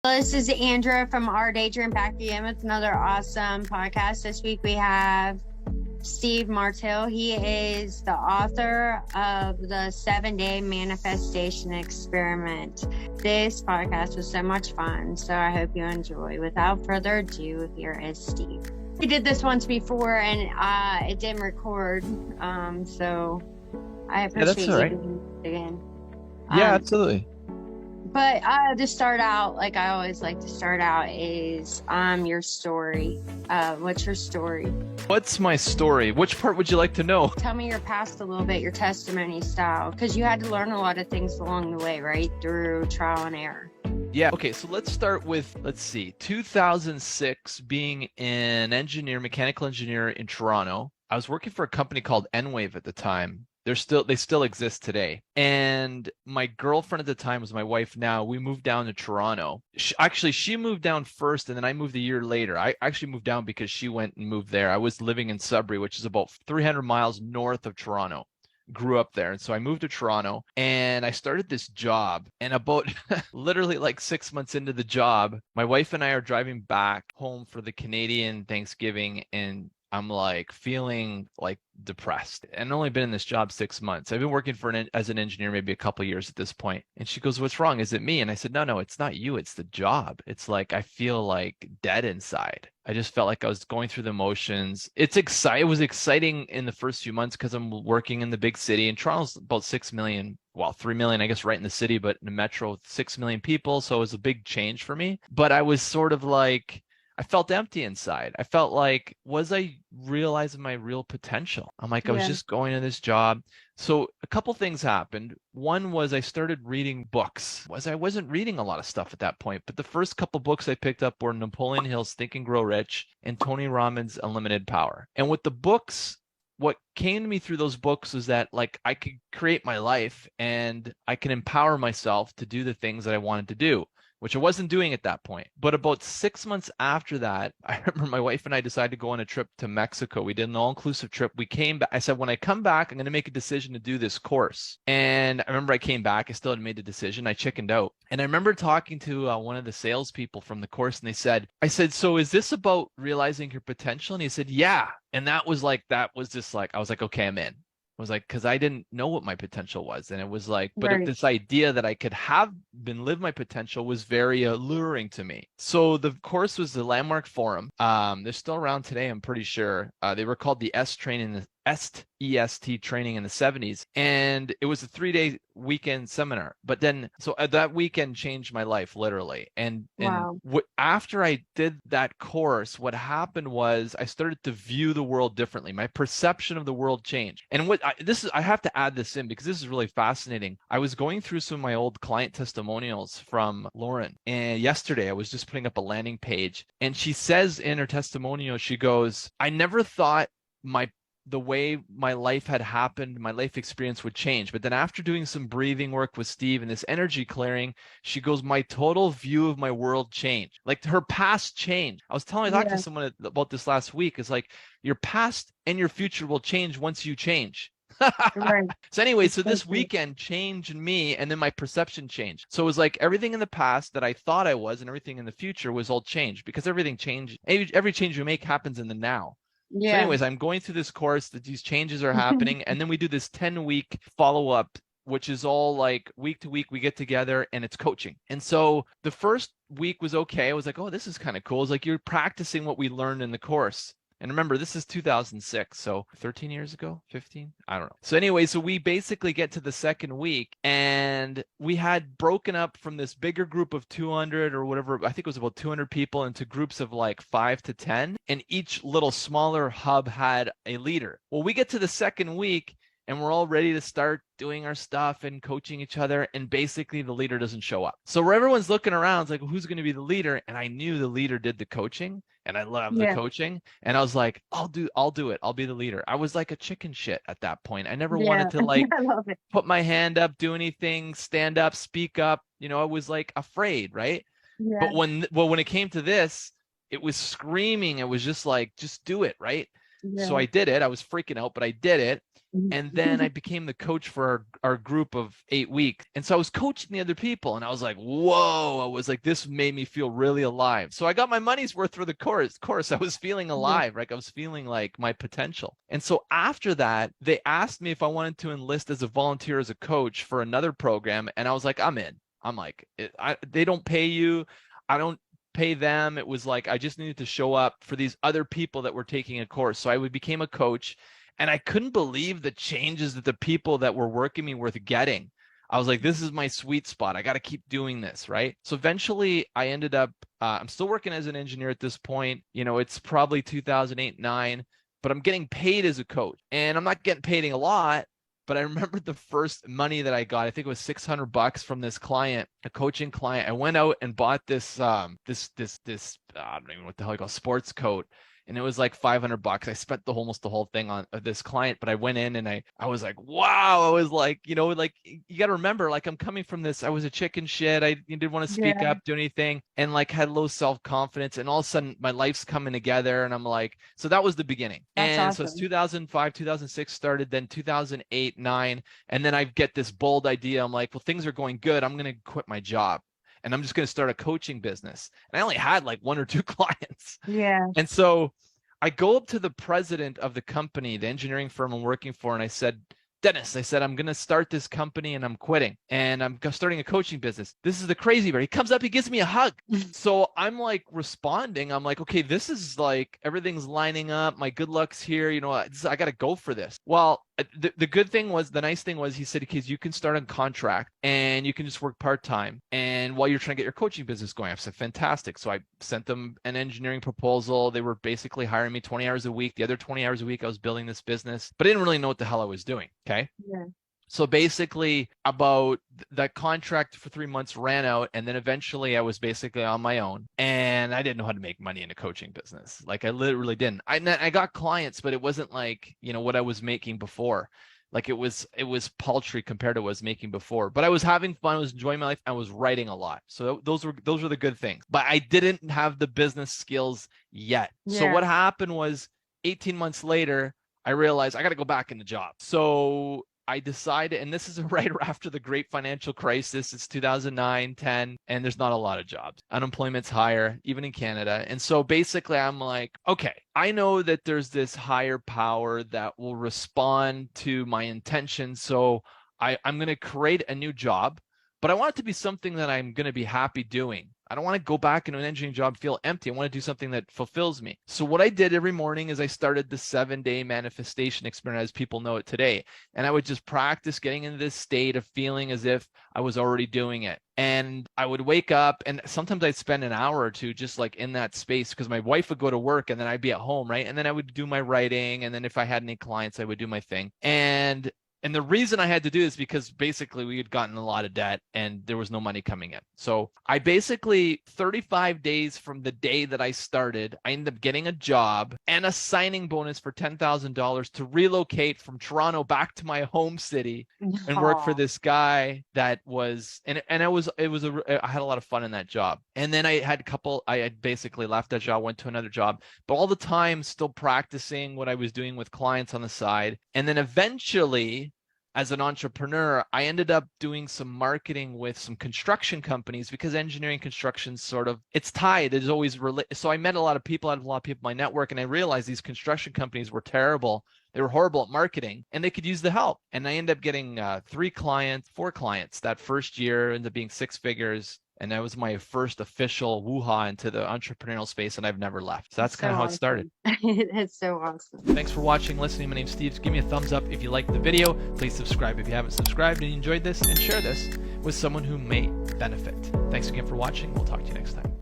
This is Andrea from Our Daydream, back again with another awesome podcast. This week we have Steve Martell. He is the author of the 7-Day Manifestation Experiment. This podcast was so much fun, so I hope you enjoy. Without further ado, here is Steve. We did this once before and it didn't record, so I appreciate you doing it again. Yeah, absolutely. But to start out, like I always like to start out, is your story. What's your story? What's my story? Which part would you like to know? Tell me your past a little bit, your testimony style, because you had to learn a lot of things along the way, right? Through trial and error. Yeah. Okay. So let's start with, 2006, being an mechanical engineer in Toronto. I was working for a company called N-Wave at the time. They still exist today. And my girlfriend at the time was my wife now. We moved down to Toronto. She moved down first, and then I moved a year later. I actually moved down because she went and moved there. I was living in Sudbury, which is about 300 miles north of Toronto. Grew up there. And so I moved to Toronto and I started this job. And about literally like 6 months into the job, my wife and I are driving back home for the Canadian Thanksgiving, and I'm like feeling like depressed. And I've only been in this job 6 months. I've been working as an engineer maybe a couple of years at this point. And she goes, "What's wrong? Is it me?" And I said, No, it's not you. It's the job. It's like I feel like dead inside. I just felt like I was going through the motions. It was exciting in the first few months because I'm working in the big city. And Toronto's about 6 million. Well, 3 million, I guess, right in the city, but in the metro, 6 million people. So it was a big change for me. But I was sort of like, I felt empty inside. I felt like, was I realizing my real potential? I'm like, I was just going to this job. So a couple things happened. One was I started reading books. I wasn't reading a lot of stuff at that point, but the first couple books I picked up were Napoleon Hill's Think and Grow Rich and Tony Robbins' Unlimited Power. And with the books, what came to me through those books was that like I could create my life and I can empower myself to do the things that I wanted to do, which I wasn't doing at that point. But about 6 months after that, I remember my wife and I decided to go on a trip to Mexico. We did an all-inclusive trip. We came back. I said, when I come back, I'm going to make a decision to do this course. And I remember I came back. I still hadn't made the decision. I chickened out. And I remember talking to one of the salespeople from the course, and I said, "So is this about realizing your potential?" And he said, "Yeah." And I was like, okay, I'm in. I was like, because I didn't know what my potential was. And it was like, but this idea that I could live my potential was very alluring to me. So the course was the Landmark Forum. They're still around today, I'm pretty sure. They were called the EST training in the 70s. And it was a 3-day weekend seminar. But then, so that weekend changed my life, literally. And after I did that course, what happened was I started to view the world differently. My perception of the world changed. And I have to add this in because this is really fascinating. I was going through some of my old client testimonials from Lauren. And yesterday I was just putting up a landing page. And she says in her testimonial, she goes, "I never thought the way my life had happened, my life experience would change. But then after doing some breathing work with Steve and this energy clearing," she goes, "my total view of my world changed." Like her past changed. I talked to someone about this last week. It's like your past and your future will change once you change. Right. So anyway, so this weekend changed me, and then my perception changed. So it was like everything in the past that I thought I was and everything in the future was all changed, because everything changed. Every change we make happens in the now. Yeah. So anyways, I'm going through this course that these changes are happening. And then we do this 10-week follow-up, which is all like week to week we get together and it's coaching. And so the first week was okay. I was like, oh, this is kind of cool. It's like you're practicing what we learned in the course. And remember, this is 2006, so 13 years ago, 15? I don't know. So anyway, so we basically get to the second week, and we had broken up from this bigger group of 200 or whatever, I think it was about 200 people, into groups of like 5 to 10, and each little smaller hub had a leader. Well, we get to the second week, and we're all ready to start doing our stuff and coaching each other, and basically the leader doesn't show up. So where everyone's looking around, it's like, well, who's going to be the leader? And I knew the leader did the coaching, and I love the coaching. And I was like, I'll do it. I'll be the leader. I was like a chicken shit at that point. I never wanted to like put my hand up, do anything, stand up, speak up. I was like afraid, right? Yeah. But when it came to this, it was screaming. It was just like, just do it, right? Yeah. So I did it. I was freaking out, but I did it. And then I became the coach for our group of 8 weeks. And so I was coaching the other people and I was like, whoa, I was like, this made me feel really alive. So I got my money's worth for the course. I was feeling alive, right? I was feeling like my potential. And so after that, they asked me if I wanted to enlist as a volunteer, as a coach for another program. And I was like, I'm in. I'm like, they don't pay you. I don't pay them. It was like, I just needed to show up for these other people that were taking a course. So I became a coach. And I couldn't believe the changes that the people that were working me were getting. I was like, this is my sweet spot. I got to keep doing this, right? So eventually I ended up, I'm still working as an engineer at this point. You know, it's probably 2008, 9, but I'm getting paid as a coach. And I'm not getting paid a lot, but I remember the first money that I got, I think it was $600 from this client, a coaching client. I went out and bought this, I don't even know what the hell you call sports coat. And it was like $500. I spent almost the whole thing on this client, but I went in and I was like, wow. I was like, you know, like you got to remember, like I'm coming from this, I was a chicken shit. I didn't want to speak up, do anything, and like had low self-confidence. And all of a sudden my life's coming together. And I'm like, so that was the beginning. That's and awesome. So it's 2005, 2006 started, then 2008, 9. And then I get this bold idea. I'm like, well, things are going good. I'm going to quit my job. And I'm just going to start a coaching business. And I only had like 1 or 2 clients. Yeah. And so I go up to the president of the company, the engineering firm I'm working for, and I said, Dennis, I said, I'm going to start this company and I'm quitting and I'm starting a coaching business. This is the crazy part. He comes up, he gives me a hug. So I'm like responding. I'm like, okay, this is like, everything's lining up. My good luck's here. You know, I got to go for this. Well, the good thing was, the nice thing was, he said, because you can start on contract and you can just work part-time. And while you're trying to get your coaching business going, I said, fantastic. So I sent them an engineering proposal. They were basically hiring me 20 hours a week. The other 20 hours a week, I was building this business, but I didn't really know what the hell I was doing. Okay. Yeah. So basically about that contract for 3 months ran out. And then eventually I was basically on my own and I didn't know how to make money in a coaching business. Like I literally didn't. I got clients, but it wasn't like, you know, what I was making before. Like it was paltry compared to what I was making before, but I was having fun. I was enjoying my life. I was writing a lot. So those were the good things, but I didn't have the business skills yet. Yeah. So what happened was 18 months later, I realized I got to go back in the job. So I decided, and this is right after the great financial crisis, it's 2009, 10, and there's not a lot of jobs. Unemployment's higher, even in Canada. And so basically I'm like, okay, I know that there's this higher power that will respond to my intentions. So I'm going to create a new job, but I want it to be something that I'm going to be happy doing. I don't want to go back into an engineering job, feel empty. I want to do something that fulfills me. So what I did every morning is I started the 7-day manifestation experiment, as people know it today. And I would just practice getting into this state of feeling as if I was already doing it. And I would wake up, and sometimes I'd spend an hour or two just like in that space, because my wife would go to work and then I'd be at home, right? And then I would do my writing. And then if I had any clients, I would do my thing. And the reason I had to do this because basically we had gotten a lot of debt and there was no money coming in. So I basically, 35 days from the day that I started, I ended up getting a job and a signing bonus for $10,000 to relocate from Toronto back to my home city and work for this guy that was, I had a lot of fun in that job. And then I had basically left that job, went to another job, but all the time still practicing what I was doing with clients on the side. And then eventually, as an entrepreneur, I ended up doing some marketing with some construction companies, because engineering construction it's tied. It's always so I met a lot of people, I had a lot of people in my network, and I realized these construction companies were terrible. They were horrible at marketing and they could use the help. And I ended up getting 4 clients that first year, ended up being 6 figures. And that was my first official woo-ha into the entrepreneurial space, and I've never left. So that's kind of how it started. It's so awesome. Thanks for watching, listening. My name's Steve. Give me a thumbs up if you liked the video. Please subscribe if you haven't subscribed and you enjoyed this, and share this with someone who may benefit. Thanks again for watching. We'll talk to you next time.